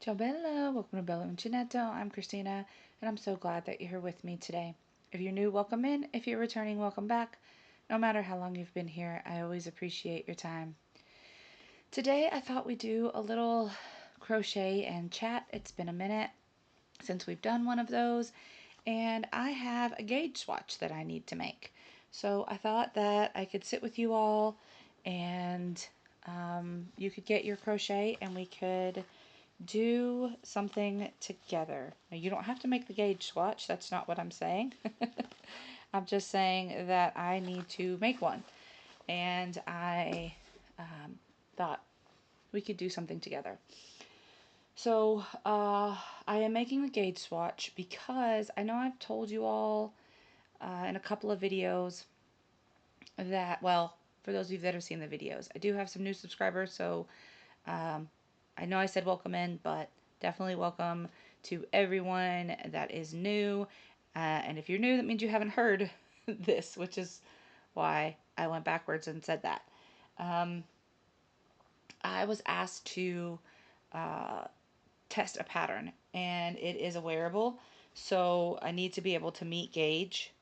Ciao Bella, welcome to Bella Uncinetto. I'm Christina, and I'm so glad that you're here with me today. If you're new, welcome in. If you're returning, welcome back. No matter how long you've been here, I always appreciate your time. Today, I thought we'd do a little crochet and chat. It's been a minute since we've done one of those, and I have a gauge swatch that I need to make. So I thought that I could sit with you all and you could get your crochet and we could do something together. Now, you don't have to make the gauge swatch. That's not what I'm saying. I'm just saying that I need to make one. And I thought we could do something together. So I am making the gauge swatch because I know I've told you all in a couple of videos that, well, for those of you that have seen the videos, I do have some new subscribers, so I know I said welcome in, but definitely welcome to everyone that is new. And if you're new, that means you haven't heard this, which is why I went backwards and said that. I was asked to test a pattern, and it is a wearable, so I need to be able to meet gauge,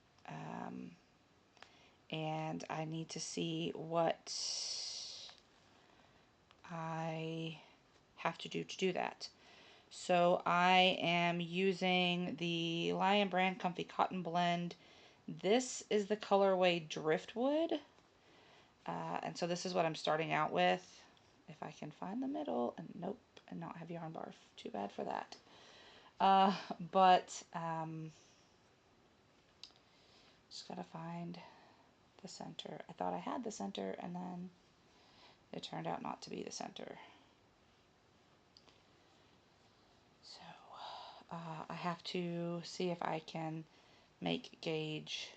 and I need to see what I have to do that. So I am using the Lion Brand Comfy Cotton Blend. This is the colorway Driftwood. And so this is what I'm starting out with. If I can find the middle, and nope, and not have yarn barf. Too bad for that. But just gotta find the center. I thought I had the center, and then it turned out not to be the center. So I have to see if I can make gauge.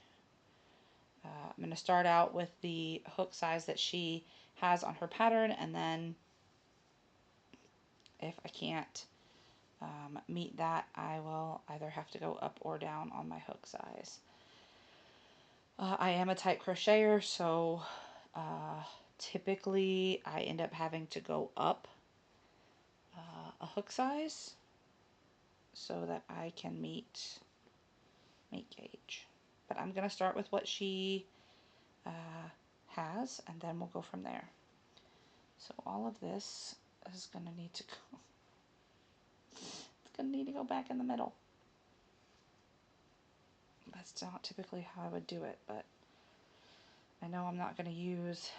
I'm going to start out with the hook size that she has on her pattern, and then if I can't meet that, I will either have to go up or down on my hook size. I am a tight crocheter, so typically I end up having to go up a hook size so that I can meet gauge. But I'm going to start with what she has, and then we'll go from there. So all of this is going to need to go. It's going to need to go back in the middle. That's not typically how I would do it, but I know I'm not going to use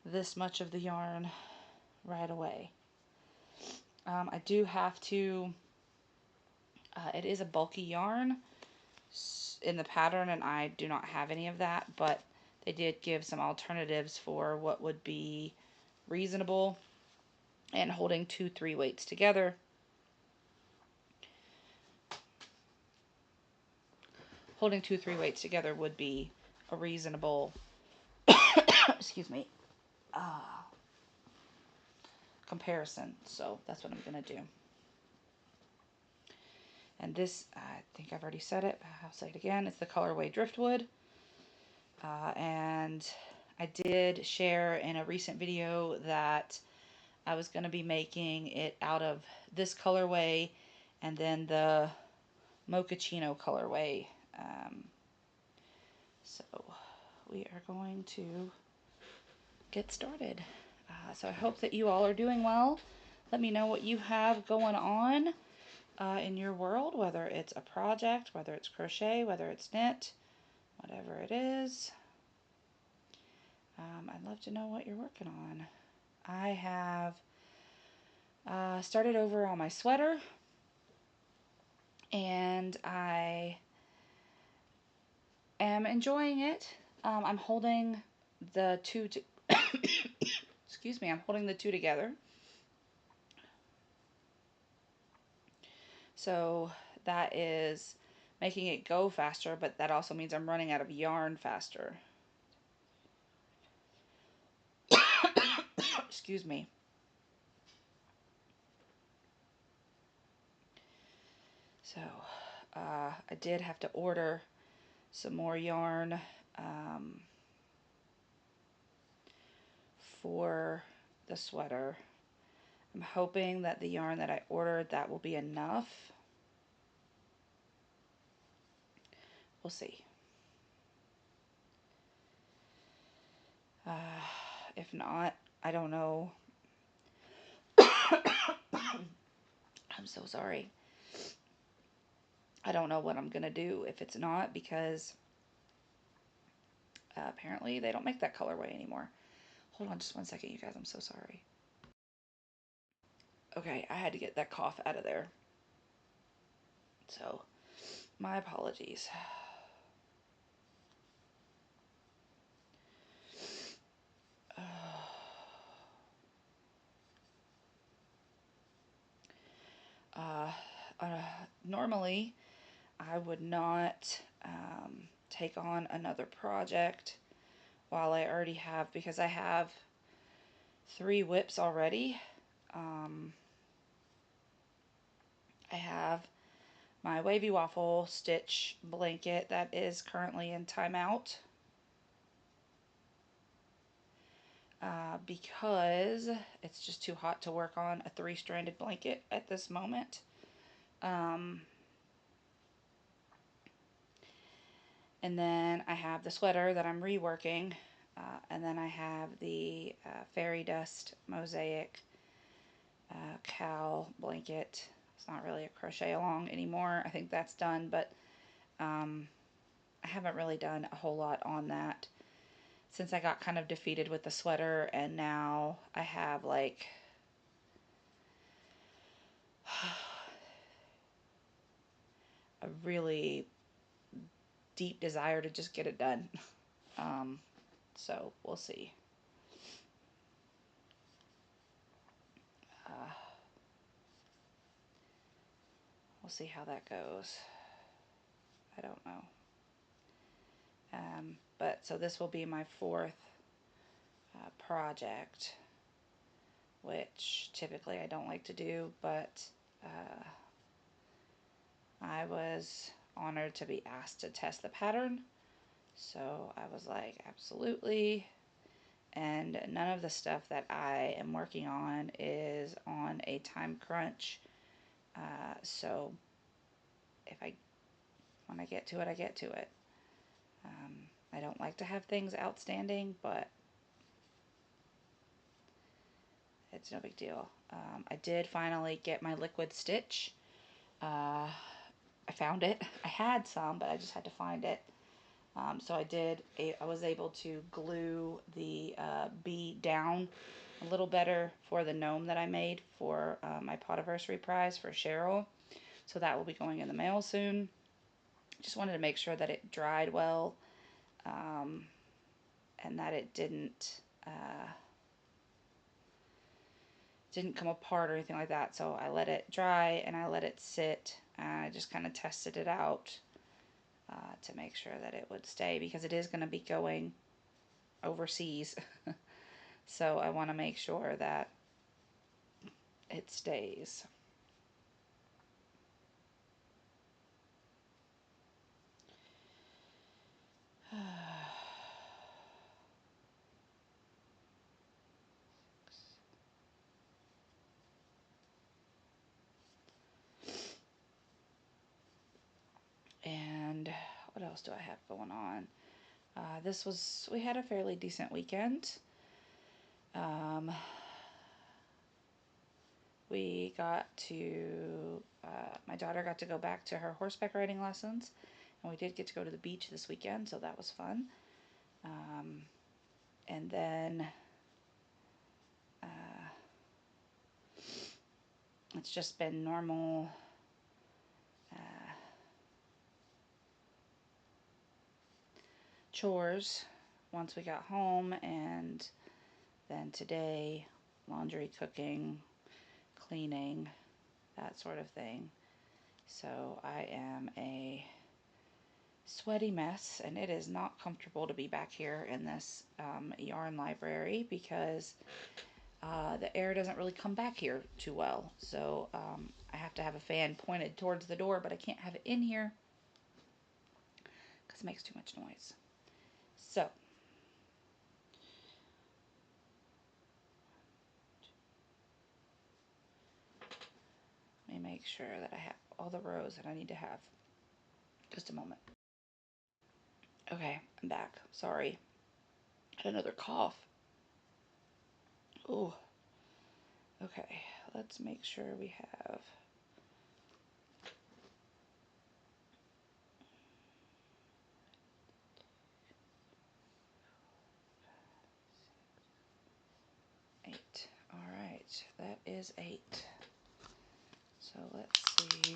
this much of the yarn right away. I do have to, it is a bulky yarn in the pattern, and I do not have any of that, but they did give some alternatives for what would be reasonable, and holding 2-3 weights together. Holding 2-3 weights together would be a reasonable, excuse me, comparison. So that's what I'm going to do. And this, I think I've already said it, but I'll say it again. It's the colorway Driftwood. And I did share in a recent video that I was going to be making it out of this colorway and then the mochaccino colorway. So we are going to get started. So I hope that you all are doing well. Let me know what you have going on in your world, whether it's a project, whether it's crochet, whether it's knit, whatever it is. I'd love to know what you're working on. I have started over on my sweater, and I am enjoying it. I'm holding the two excuse me, I'm holding the two together. So that is making it go faster, but that also means I'm running out of yarn faster. Excuse me. So I did have to order some more yarn for the sweater. I'm hoping that the yarn that I ordered, that will be enough. We'll see. If not, I don't know. I'm so sorry. I don't know what I'm going to do if it's not, because apparently they don't make that colorway anymore. Hold on just one second, you guys. I'm so sorry. Okay, I had to get that cough out of there. So, my apologies. Uh, Normally, I would not take on another project while I already have, because I have 3 whips already. I have my wavy waffle stitch blanket that is currently in timeout because it's just too hot to work on a 3-stranded blanket at this moment. And then I have the sweater that I'm reworking, and then I have the fairy dust mosaic cowl blanket. It's not really a crochet-along anymore. I think that's done, but I haven't really done a whole lot on that since I got kind of defeated with the sweater, and now I have like a really deep desire to just get it done. So we'll see. We'll see how that goes. I don't know. But so this will be my 4th project, which typically I don't like to do, but I was honored to be asked to test the pattern. So I was like, absolutely. And none of the stuff that I am working on is on a time crunch. So when I get to it, I get to it. I don't like to have things outstanding, but it's no big deal. I did finally get my liquid stitch. I found it. I had some, but I just had to find it. So I was able to glue the bee down a little better for the gnome that I made for my Potiversary prize for Cheryl. So that will be going in the mail soon. Just wanted to make sure that it dried well, and that it didn't come apart or anything like that. So I let it dry and I let it sit. I just kind of tested it out to make sure that it would stay, because it is going to be going overseas. So I want to make sure that it stays. And what else do I have going on? We had a fairly decent weekend. We got to, my daughter got to go back to her horseback riding lessons, and we did get to go to the beach this weekend, so that was fun. And then it's just been normal chores once we got home, and then today, laundry, cooking, cleaning, that sort of thing. So I am a sweaty mess, and it is not comfortable to be back here in this yarn library, because the air doesn't really come back here too well. So I have to have a fan pointed towards the door, but I can't have it in here because it makes too much noise. So make sure that I have all the rows that I need to have. Just a moment. Okay, I'm back. Sorry. I had another cough. Ooh. Okay, let's make sure we have eight. All right, that is 8. So let's see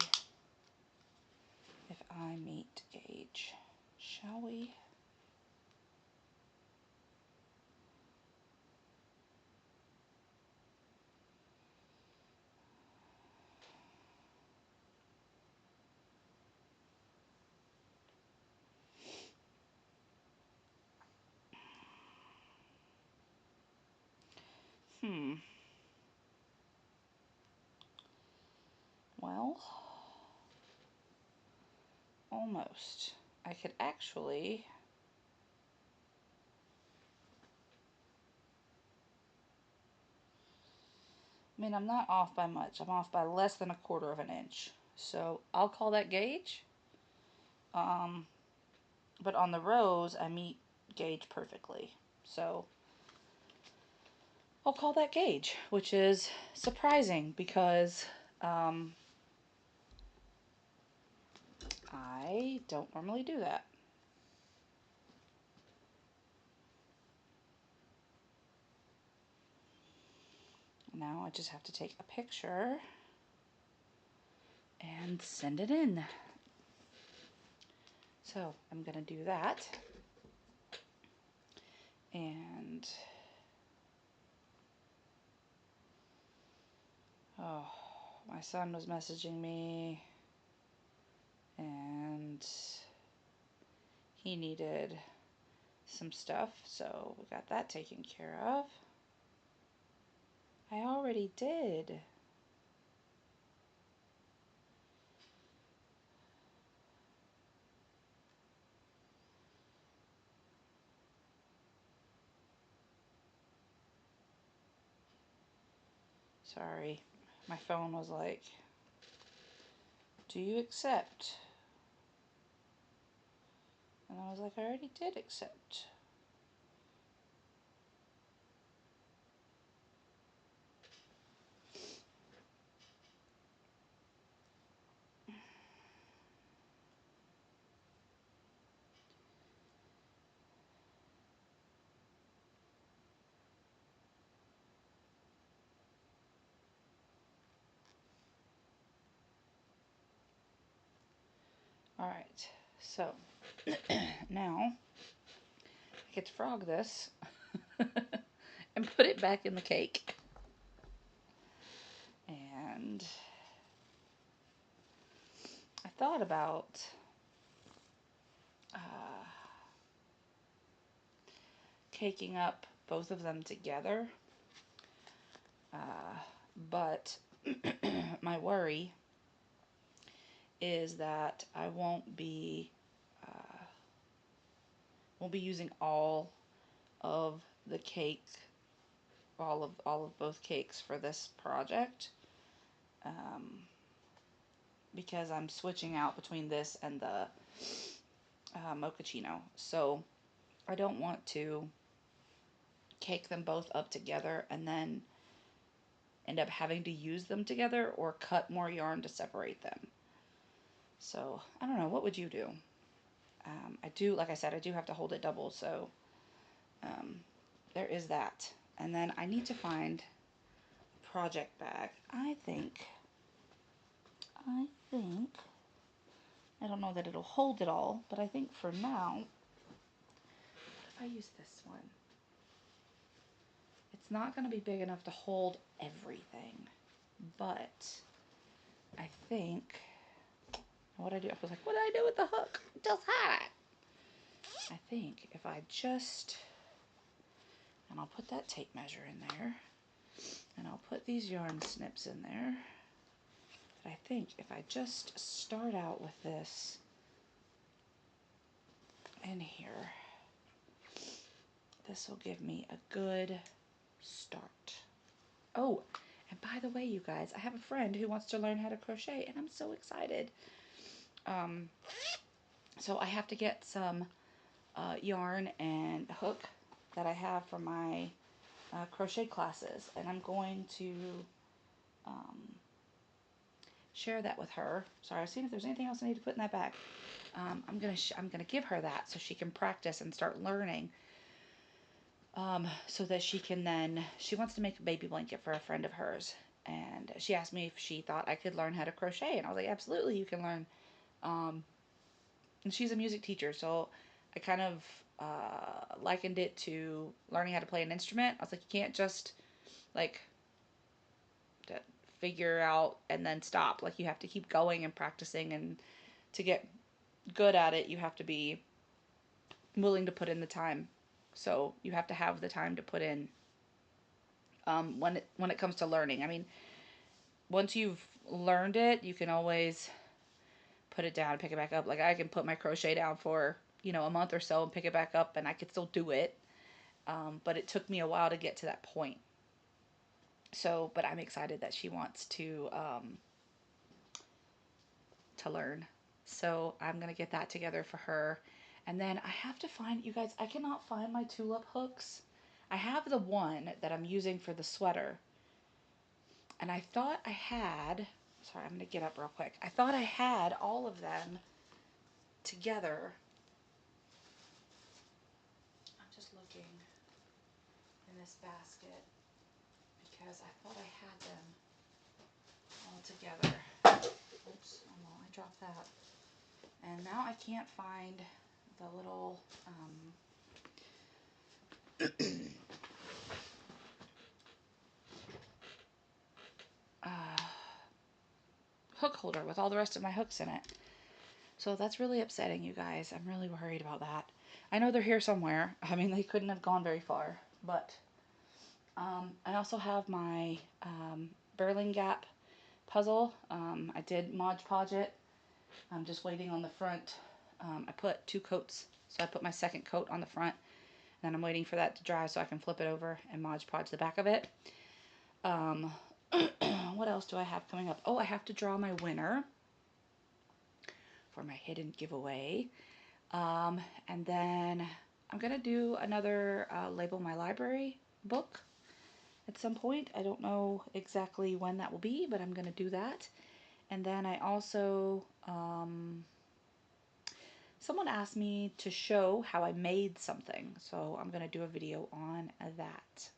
if I meet gauge, shall we? Well, almost. I could actually, I mean, I'm not off by much. I'm off by less than 1/4 of an inch. So I'll call that gauge. But on the rows, I meet gauge perfectly. So I'll call that gauge, which is surprising because I don't normally do that. Now I just have to take a picture and send it in. So I'm gonna do that. And oh, my son was messaging me and he needed some stuff, so we got that taken care of. I already did. Sorry, my phone was like, do you accept? And I was like, I already did accept. Alright, so now I get to frog this and put it back in the cake. And I thought about caking up both of them together, but my worry is that I won't be using all of the cake, all of both cakes for this project, because I'm switching out between this and the mochaccino. So I don't want to cake them both up together and then end up having to use them together or cut more yarn to separate them. So I don't know, what would you do? I do, like I said, I do have to hold it double, so there is that. And then I need to find a project bag. I think, I don't know that it'll hold it all, but I think for now, what if I use this one? It's not going to be big enough to hold everything, but I think, what I do, I was like, what did I do with the hook? Just had it. I think if I just, and I'll put that tape measure in there, and I'll put these yarn snips in there, but I think if I just start out with this in here, this will give me a good start. Oh, And by the way, you guys, I have a friend who wants to learn how to crochet, and I'm so excited. Um, so I have to get some yarn and hook that I have for my crochet classes, and I'm going to um, share that with her. Sorry, I've seen if there's anything else I need to put in that bag. I'm gonna give her that so she can practice and start learning. So that she can then, she wants to make a baby blanket for a friend of hers, and she asked me if she thought I could learn how to crochet, and I was like, absolutely, you can learn. And she's a music teacher, so I kind of likened it to learning how to play an instrument. I was like, you can't just like figure out and then stop. Like, you have to keep going and practicing, and to get good at it, you have to be willing to put in the time. So you have to have the time to put in when it comes to learning. I mean, once you've learned it, you can always put it down and pick it back up. Like, I can put my crochet down for, a month or so and pick it back up, and I could still do it. But it took me a while to get to that point. So, but I'm excited that she wants to learn. So I'm going to get that together for her. And then I have to find, you guys, I cannot find my tulip hooks. I have the one that I'm using for the sweater. And I thought I had, sorry, I'm going to get up real quick. I thought I had all of them together. I'm just looking in this basket because I thought I had them all together. Oops, oh no, I dropped that. And now I can't find the little hook holder with all the rest of my hooks in it. So that's really upsetting, you guys. I'm really worried about that. I know they're here somewhere. I mean, they couldn't have gone very far. But I also have my Berlin Gap puzzle. I did Mod Podge it. I'm just waiting on the front. I put 2 coats. So I put my second coat on the front. And then I'm waiting for that to dry so I can flip it over and Mod Podge the back of it. What else do I have coming up? Oh, I have to draw my winner for my hidden giveaway. And then I'm going to do another Label My Library book at some point. I don't know exactly when that will be, but I'm going to do that. And then I also, someone asked me to show how I made something, so I'm going to do a video on that.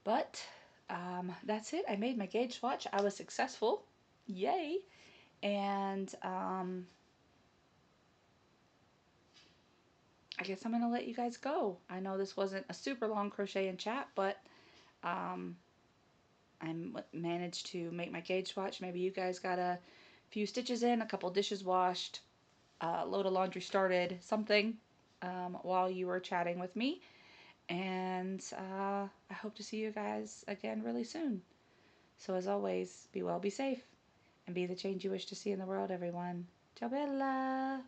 But that's it. I made my gauge swatch. I was successful. Yay! And I guess I'm going to let you guys go. I know this wasn't a super long crochet and chat, but I managed to make my gauge swatch. Maybe you guys got a few stitches in, a couple dishes washed, a load of laundry started, something while you were chatting with me. And I hope to see you guys again really soon. So as always, be well, be safe, and be the change you wish to see in the world, everyone. Ciao bella!